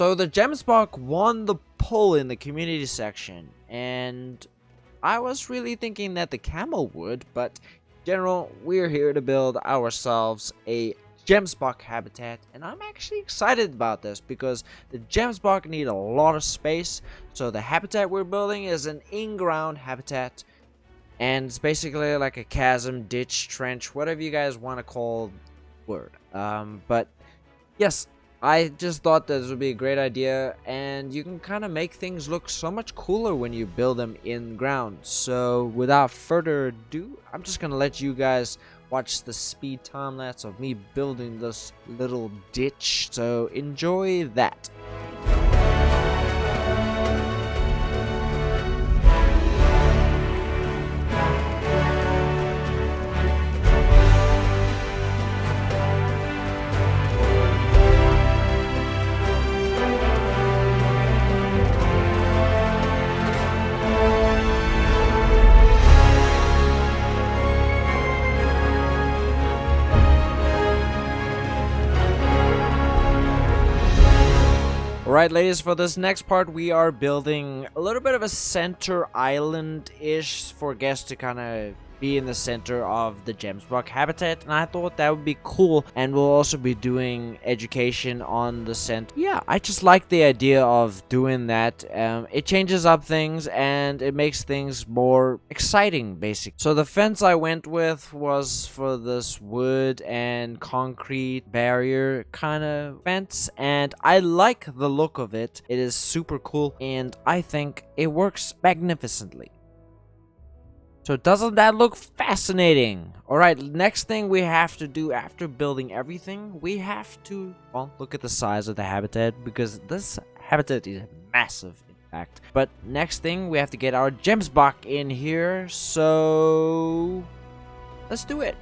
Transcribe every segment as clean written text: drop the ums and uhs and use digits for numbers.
So the Gemsbok won the poll in the community section, and I was really thinking that the camel would, but in general, we're here to build ourselves a Gemsbok habitat, and I'm actually excited about this because the Gemsbok need a lot of space. So the habitat we're building is an in-ground habitat, and it's basically like a chasm, ditch, trench, whatever you guys want to call word. But yes, I just thought that this would be a great idea, and you can kind of make things look so much cooler when you build them in ground. So without further ado, I'm just gonna let you guys watch the speed time lapse of me building this little ditch. So enjoy that. Alright, ladies, for this next part, we are building a little bit of a center island-ish for guests to kind of be in the center of the Gemsbok habitat, and I thought that would be cool. And we'll also be doing education on the center. Yeah, I just like the idea of doing that. It changes up things and it makes things more exciting, basically. So the fence I went with was for this wood and concrete barrier kind of fence, and I like the look of it. It is super cool, and I think it works magnificently. So doesn't that look fascinating? Alright, next thing we have to do after building everything, we have to, well, look at the size of the habitat, because this habitat is massive, in fact. But next thing, we have to get our Gemsbok in here, so let's do it.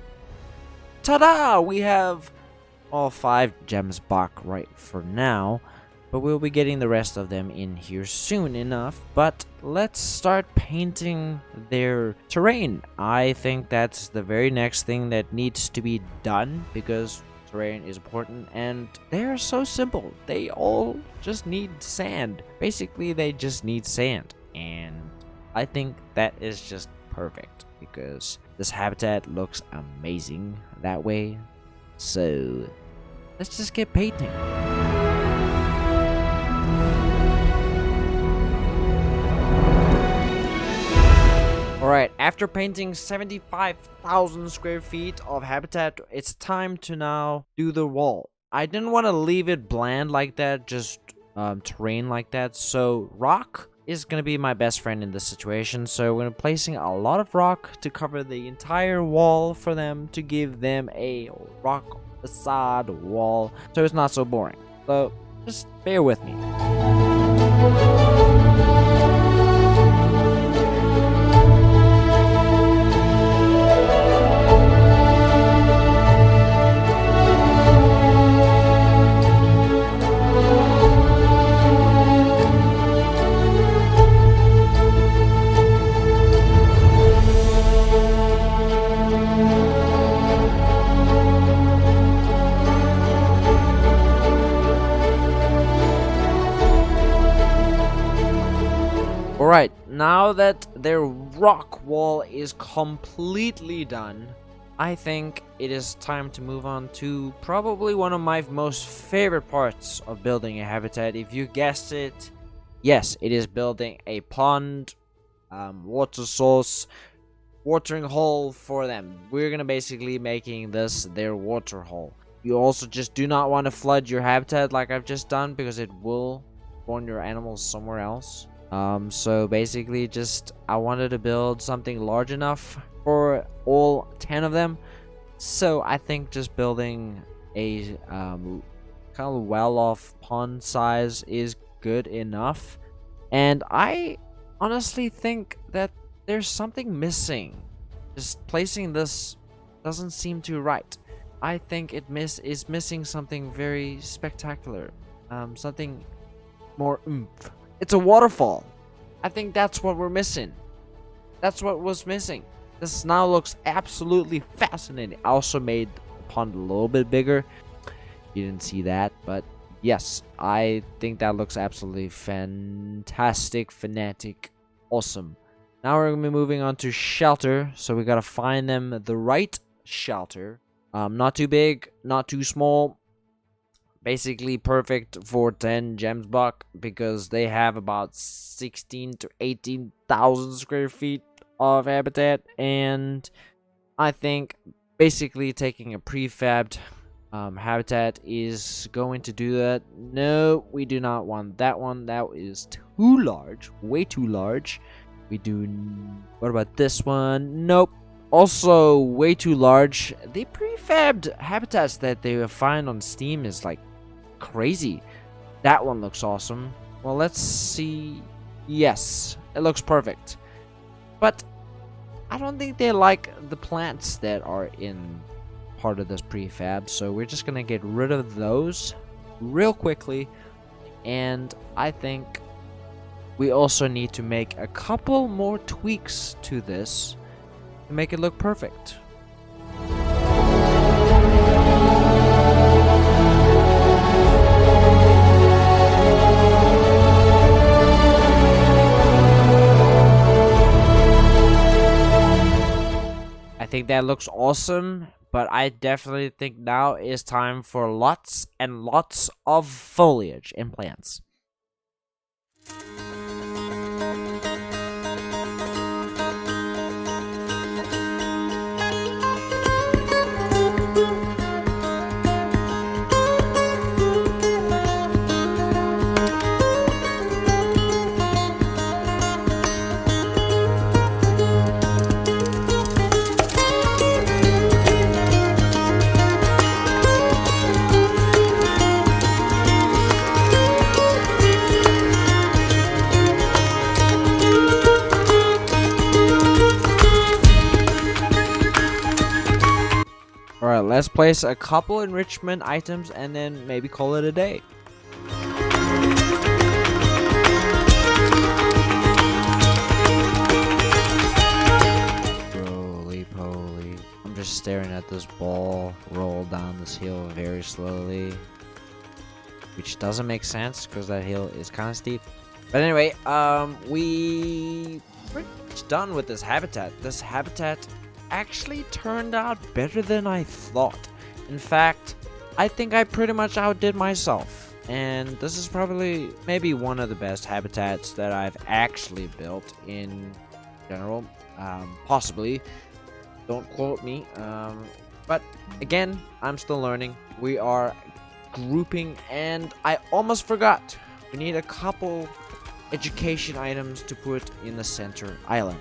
Ta-da! We have all 5 Gemsbok right for now, but we'll be getting the rest of them in here soon enough. But let's start painting their terrain. I think that's the very next thing that needs to be done, because terrain is important and they're so simple. They all just need sand. Basically, they just need sand, and I think that is just perfect because this habitat looks amazing that way. So let's just get painting. Alright, after painting 75,000 square feet of habitat, it's time to now do the wall. I didn't want to leave it bland like that, just terrain like that, so rock is going to be my best friend in this situation. So we're placing a lot of rock to cover the entire wall for them, to give them a rock facade wall, so it's not so boring. So just bear with me. Alright, now that their rock wall is completely done, I think it is time to move on to probably one of my most favorite parts of building a habitat. If you guessed it, yes, it is building a pond, water source, watering hole for them. We're gonna basically making this their water hole. You also just do not want to flood your habitat like I've just done, because it will spawn your animals somewhere else. So basically I wanted to build something large enough for all 10 of them. So I think just building a kind of well-off pond size is good enough. And I honestly think that there's something missing. Just placing this doesn't seem too right. I think it is missing something very spectacular. Something more oomph. It's a waterfall. I think that's what we're missing. That's what was missing. This now looks absolutely fascinating. I also made the pond a little bit bigger. You didn't see that, but Yes, I think that looks absolutely fantastic, fanatic, awesome. Now we're gonna be moving on to shelter, so we gotta find them the right shelter. Not too big, not too small. Basically perfect for 10 Gemsbok because they have about 16 to 18,000 square feet of habitat, and I think basically taking a prefabbed habitat is going to do that. No, we do not want that one. That is too large, way too large. We do. What about this one? Nope. Also way too large. The prefabbed habitats that they find on Steam is like crazy. That one looks awesome. Well, let's see. Yes, it looks perfect. But I don't think they like the plants that are in part of this prefab, so we're just gonna get rid of those real quickly. And I think we also need to make a couple more tweaks to this to make it look perfect. I think that looks awesome, but I definitely think now is time for lots and lots of foliage and plants. Alright, let's place a couple enrichment items and then maybe call it a day. Roly poly. I'm just staring at this ball roll down this hill very slowly. Which doesn't make sense because that hill is kind of steep. But anyway, we pretty much done with this habitat. This habitat actually turned out better than I thought. In fact, I think I pretty much outdid myself. And this is probably maybe one of the best habitats that I've actually built in general. Possibly. Don't quote me. But again, I'm still learning. We are grouping, and I almost forgot. We need a couple education items to put in the center island.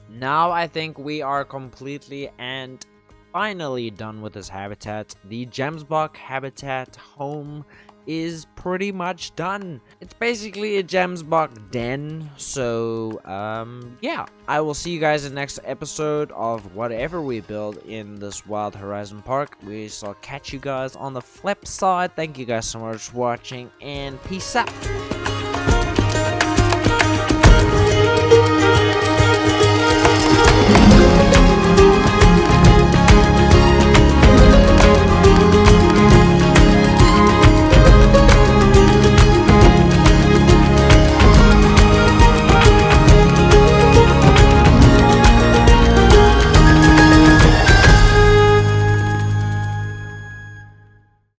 Now I think we are completely and finally done with this habitat. The Gemsbok habitat home is pretty much done. It's basically a Gemsbok den. So yeah, I will see you guys in the next episode of whatever we build in this Wild Horizon Park. We shall catch you guys on the flip side. Thank you guys so much for watching, and peace out.